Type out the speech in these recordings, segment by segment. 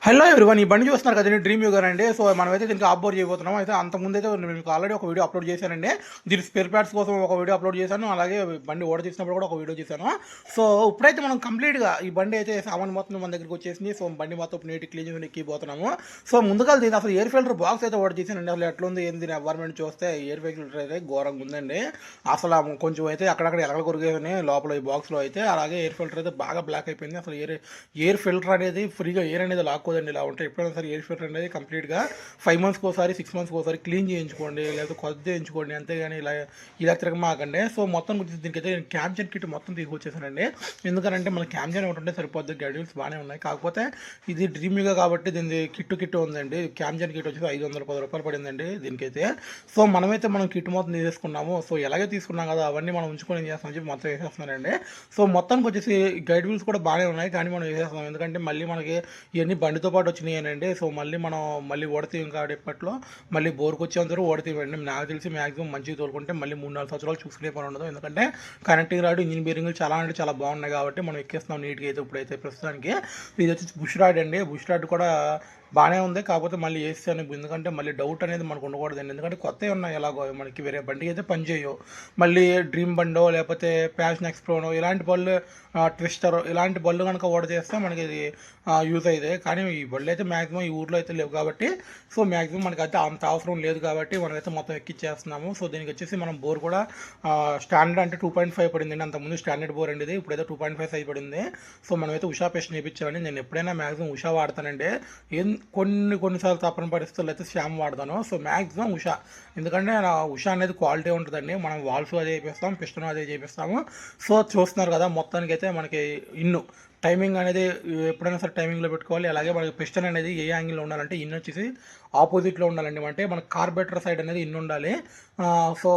Hello everyone, ఈ బండి చూస్తున్నారు కదండి, డ్రీమ్ యూగర్ అండి. సో మనమైతే దీనికి ఆఫ్ బోర్ చేయబోతున్నాం. అయితే అంతకుముందు అయితే మీకు ఆల్రెడీ ఒక వీడియో అప్లోడ్ చేశానండి. దీని స్పేర్ పార్ట్స్ కోసం ఒక వీడియో అప్లోడ్ చేశాను, అలాగే బండి ఓడ తీసినప్పుడు కూడా ఒక వీడియో చేశాను. సో ఇప్పుడైతే మనం కంప్లీట్గా ఈ బండి అయితే సామాన్ మొత్తం మన దగ్గరికి వచ్చేసింది. సో బండి మొత్తం నీట్ క్లీన్ చేసి ఎక్కిపోతున్నాము. సో ముందుగా దీని అసలు ఎయిర్ ఫిల్టర్ బాక్స్ అయితే ఓడ చేశానండి. అసలు ఎట్లుంది ఏంది దీని ఎన్వైర్మెంట్ చూస్తే ఎయిర్ ఫిల్టర్ అయితే ఘోరంగా ఉందండి. అసలు కొంచెం అయితే అక్కడక్కడ ఎలగలు కొరిగేదని లోపల ఈ బాక్స్లో అయితే. అలాగే ఎయిర్ ఫిల్టర్ అయితే బాగా బ్లాక్ అయిపోయింది. అసలు ఎయిర్ ఫిల్టర్ అనేది ఫ్రీగా ఎయిర్ అనేది లాక్కోదండి. ఇలా ఉంటే ఎప్పుడైనా సరే ఎయిర్ ఫిల్టర్ అనేది కంప్లీట్గా 5 మంత్స్కి ఒకసారి 6 మంత్స్కి ఒకసారి క్లీన్ చేయించుకోండి, లేదా కొత్త చేయించుకోండి. అంతేగాని ఇలా తిరగమాకండి. సో మొత్తం గురించి దీనికైతే నేను క్యామ్జన్ కిట్ మొత్తం తీసుకొచ్చేసానండి. ఎందుకంటే మన క్యామ్జన్ ఒకటి ఉంటే సరిపోద్ది. గైడెన్స్ బాగానే ఉన్నాయి, కాకపోతే ఇది డ్రీమ్గా కాబట్టి దీని కిట్ ఉందండి. క్యామ్జన్ కిట్ వచ్చేసి 510 రూపాయలు పడిందండి దీనికైతే. సో మనం కిట్ మొత్తం తీసేసుకున్నాము. సో ఎలాగే తీసుకున్నాం కదా, అవన్నీ మనం ఉంచుకొని ఏం చేస్తామని చెప్పి మొత్తం వేసేస్తున్నానండి. సో మొత్తానికి వచ్చేసి గైడ్ వీల్స్ కూడా బాగానే ఉన్నాయి, కానీ మనం వేసేస్తాం. ఎందుకంటే మళ్ళీ మనకి ఇవన్నీ బండితో పాటు వచ్చినాయనండి. సో మళ్ళీ ఓడతీయం కాడేపట్లో మళ్ళీ బోర్కి వచ్చేందరూ ఓడతీయండి. నాకు తెలిసి మ్యాక్సిమం మంచిగా తోలుకుంటే మళ్ళీ 3-4 సంవత్సరాలు చూసుకునే పని ఉండదు. ఎందుకంటే కనెక్టింగ్ రాడ్, ఇంజిన్ బేరింగ్లు చాలా బాగున్నాయి కాబట్టి మనం ఎక్కేస్తున్నాం నీట్గా అయితే. ఇప్పుడైతే ప్రస్తుతానికి ఇది వచ్చి బుష్ రాడ్ అండి. బుష్ రాడ్ కూడా బాగానే ఉంది, కాకపోతే మళ్ళీ వేస్తాను. ఎందుకంటే మళ్ళీ డౌట్ అనేది మనకు ఉండకూడదండి. ఎందుకంటే కొత్తవి ఉన్నాయి, ఎలాగో మనకి వేరే బండికి అయితే పని చేయవు. మళ్ళీ డ్రీమ్ బండో లేకపోతే ప్యాషన్ ఎక్స్ప్రోనో ఇలాంటి బళ్ళు, ట్విస్టర్ ఇలాంటి బళ్ళు కనుక ఓడ చేస్తే మనకి ఇది యూజ్ అయితే. కానీ ఈ బళ్ళు అయితే మ్యాక్సిమం ఈ ఊర్లో అయితే లేవు కాబట్టి, సో మ్యాక్సిమం మనకి అయితే అంత అవసరం లేదు కాబట్టి మనమైతే మొత్తం ఎక్కిచ్చేస్తున్నాము. సో దీనికి వచ్చేసి మనం బోర్ కూడా స్టాండర్డ్ అంటే 2.5 పడిందండి. అంతకుముందు స్టాండర్డ్ బోర్ అండి ఇది, ఇప్పుడైతే 2.5 సైజ్ పడింది. సో మనమైతే ఉషా పేస్ట్ నేర్పించామండి. నేను ఎప్పుడైనా మ్యాక్సిమం ఉషా వాడతానండి. కొన్నిసార్లు తప్పని పరిస్థితుల్లో అయితే శ్యామ్ వాడతాను. సో మ్యాక్సిమం ఉషా, ఎందుకంటే ఉషా అనేది క్వాలిటీ ఉంటుందండి. మనం వాల్స్ అదే చేపిస్తాం, పిస్టన్ అదే చేపిస్తాము. సో చూస్తున్నారు కదా, మొత్తానికి అయితే మనకి టైమింగ్ అనేది ఎప్పుడైనా సరే టైమింగ్లో పెట్టుకోవాలి. అలాగే మనకి పిస్టన్ అనేది ఏ యాంగిల్లో ఉండాలంటే వచ్చేసి ఆపోజిట్లో ఉండాలండి. అంటే మనకి కార్బెటర్ సైడ్ అనేది ఉండాలి. సో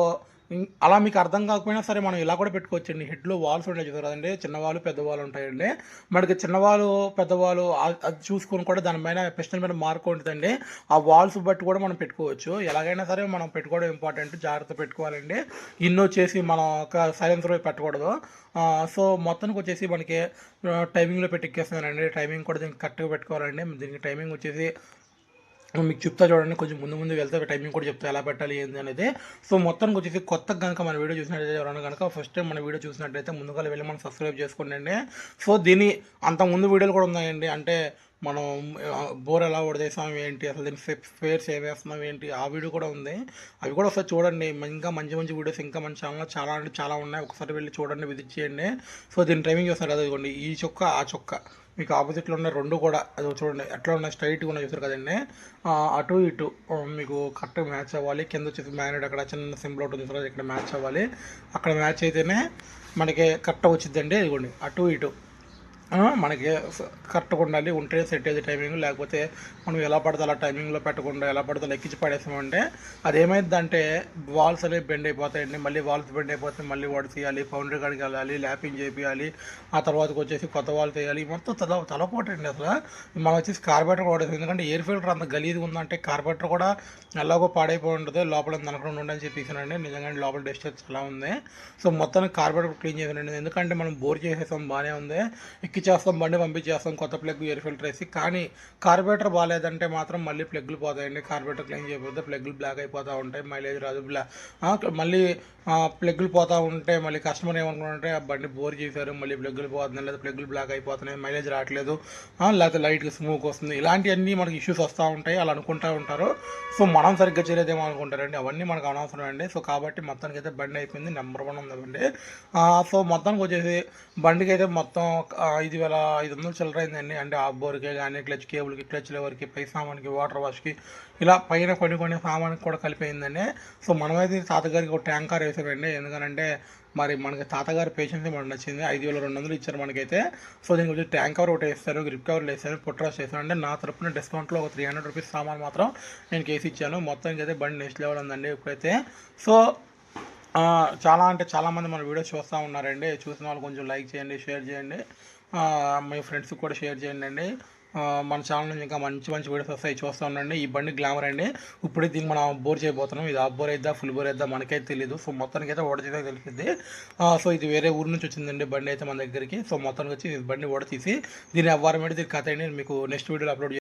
అలా మీకు అర్థం కాకపోయినా సరే మనం ఇలా కూడా పెట్టుకోవచ్చండి. హెడ్లో వాల్స్ ఉంటాయి చూసారు కదండి, చిన్నవాళ్ళు పెద్దవాళ్ళు ఉంటాయండి. మనకి చిన్నవాళ్ళు పెద్దవాళ్ళు అది చూసుకొని కూడా దానిపైన పిస్టన్ మీద మార్క్ ఉంటుందండి. ఆ వాల్స్ బట్టి కూడా మనం పెట్టుకోవచ్చు. ఎలాగైనా సరే మనం పెట్టుకోవడం ఇంపార్టెంట్, జాగ్రత్త పెట్టుకోవాలండి. వచ్చేసి మనం ఒక సైలెన్సర్ పెట్టకూడదు. సో మొత్తానికి వచ్చేసి మనకి టైమింగ్లో పెట్టి ఎక్కేస్తున్నానండి. టైమింగ్ కూడా దీనికి కరెక్ట్గా పెట్టుకోవాలండి. దీనికి టైమింగ్ వచ్చేసి మీకు చెప్తా చూడండి, కొంచెం ముందు వెళ్తే టైమింగ్ కూడా చెప్తా ఎలా పెట్టాలి ఏంది అనేది. సో మొత్తానికి వచ్చేసి కొత్తగా కనుక మన వీడియో చూసినట్టయితే, ఎవరైనా కనుక ఫస్ట్ టైం మన వీడియో చూసినట్టయితే ముందుగా వెళ్ళి మనం సబ్స్క్రైబ్ చేసుకోండి. సో అంత ముందు వీడియోలు కూడా ఉన్నాయండి. అంటే మనం బోర్ ఎలా ఓడేసాం ఏంటి, అసలు దీనికి స్పేర్స్ ఏం వేస్తున్నాం ఏంటి, ఆ వీడియో కూడా ఉంది. అవి కూడా ఒకసారి చూడండి. ఇంకా మంచి వీడియోస్ ఇంకా మన ఛానల్లో చాలా ఉన్నాయి. ఒకసారి వెళ్ళి చూడండి, విజిట్ చేయండి. సో దీని టైమింగ్ చూస్తారు కదా, ఇదిగోండి ఈ చొక్క ఆ చొక్క మీకు ఆపోజిట్లో ఉన్న రెండు కూడా అది చూడండి ఎట్లా ఉన్నాయి, స్ట్రైట్గా ఉన్నాయి చూస్తారు కదండి. అటు ఇటు మీకు కరెక్ట్గా మ్యాచ్ అవ్వాలి. కింద వచ్చేసి మ్యాగ్నెట్ అక్కడ చిన్న సింబల్ ఉంటుంది చూసారు, ఇక్కడ మ్యాచ్ అవ్వాలి. అక్కడ మ్యాచ్ అయితేనే మనకి కరెక్ట్గా వచ్చిందండి. ఇదిగోండి అటు ఇటు మనకి కరెక్ట్గా ఉండాలి, ఉంటే సెట్ అయ్యేది టైమింగ్. లేకపోతే మనం ఎలా పడితే అలా టైమింగ్లో పెట్టకుండా ఎలా పడితే అలా ఎక్కించి పడేసామంటే అదేమైందంటే వాల్స్ అనేవి బెండ్ అయిపోతాయండి. మళ్ళీ వాల్స్ బెండ్ అయిపోతే మళ్ళీ వాడు తీయాలి, ఫౌండరీ కాడికి వెళ్ళాలి, ల్యాపింగ్ చేయాలి. ఆ తర్వాతకి వచ్చేసి కొత్త వాల్ తీయాలి. మొత్తం తలపోటండి అసలు. మనం వచ్చేసి కార్బెటర్ వాడేది, ఎందుకంటే ఎయిర్ ఫిల్టర్ అంత గలీజ్గా ఉందంటే కార్బెటర్ కూడా ఎలాగో పాడైపోయి ఉంటుంది. లోపల ననకుండా ఉండని చెప్పేసానండి. నిజంగా లోపల డస్ట్ చాలా ఉంది. సో మొత్తానికి కార్బెటర్ క్లీన్ చేసానండి. ఎందుకంటే మనం బోర్ చేసేసాం, బాగానే ఉంది, చేస్తాం, బండి పంపించేస్తాం కొత్త ప్లగ్ ఎయిర్ ఫిల్టర్ వేసి. కానీ కార్బెటర్ బాగాలేదంటే మాత్రం మళ్ళీ ప్లగ్లు పోతాయండి. కార్బెటర్ క్లీన్ చేయకపోతే ప్లగ్లు బ్లాక్ అయిపోతూ ఉంటాయి, మైలేజ్ రాదు. మళ్ళీ ప్లగ్లు పోతూ ఉంటే మళ్ళీ కస్టమర్ ఏమనుకుంటే ఆ బండి బోర్ చేశారు, మళ్ళీ ప్లగ్లు పోతున్నాయి, లేదా ప్లగ్లు బ్లాక్ అయిపోతున్నాయి, మైలేజ్ రావట్లేదు, లేకపోతే లైట్గా స్మోక్ వస్తుంది, ఇలాంటివన్నీ మనకి ఇష్యూస్ వస్తూ ఉంటాయి. అలా అనుకుంటూ ఉంటారు. సో మనం సరిగ్గా చేయలేదేమో అనుకుంటారండి. అవన్నీ మనకు అనవసరం అండి. సో కాబట్టి మొత్తానికి అయితే బండి అయిపోయింది, నెంబర్ 1 ఉందండి. సో మొత్తానికి వచ్చేసి బండికి అయితే మొత్తం 5,500 చిల్లర అయిందండి. అంటే ఆఫ్ బోర్కే కానీ, క్లచ్ కేబుల్కి, క్లచ్ లెవర్కి, పై సామాన్కి, వాటర్ వాష్కి, ఇలా పైన కొన్ని సామాన్కి కూడా కలిపోయిందండి. సో మనమైతే తాతగారికి ఒక ట్యాంకర్ వేసామండి. ఎందుకంటే మరి మనకి తాతగారి పేషెన్స్ మనకు నచ్చింది. 5,200 ఇచ్చారు మనకైతే. సో దీనికి వచ్చి ట్యాంక్ కవర్ ఒకటి వేస్తారు, గ్రిప్ కవర్లు వేస్తారు, పుట్రాస్ వేస్తారు. అంటే నా తరపున డిస్కౌంట్లో ఒక 300 రూపీస్ సామాన్ మాత్రం నేను కేసు ఇచ్చాను. మొత్తానికి అయితే బండి నెక్స్ట్ లెవెల్ ఉందండి ఇప్పుడైతే. సో చాలామంది మన వీడియోస్ చూస్తూ ఉన్నారండి. చూసిన వాళ్ళు కొంచెం లైక్ చేయండి, షేర్ చేయండి, మీ ఫ్రెండ్స్కి కూడా షేర్ చేయండి అండి. మన ఛానల్ నుంచి ఇంకా మంచి వీడియోస్ వస్తాయి, చూస్తూ ఉండండి. ఈ బండి గ్లామర్ అండి. ఇప్పుడే దీన్ని మనం బోర్ చేయబోతున్నాం. ఇది ఆఫ్ బోర్ అయిద్దా ఫుల్ బోర్ అయిద్దా మనకైతే తెలియదు. సో మొత్తానికి అయితే ఓడ చేస్తే తెలిసింది. సో ఇది వేరే ఊరు నుంచి వచ్చిందండి బండి అయితే మన దగ్గరికి. సో మొత్తానికి వచ్చి బండి ఓడ తీసి దీని ఎవ్వరమేంటి దీని కథ అండి మీకు నెక్స్ట్ వీడియోలో అప్లోడ్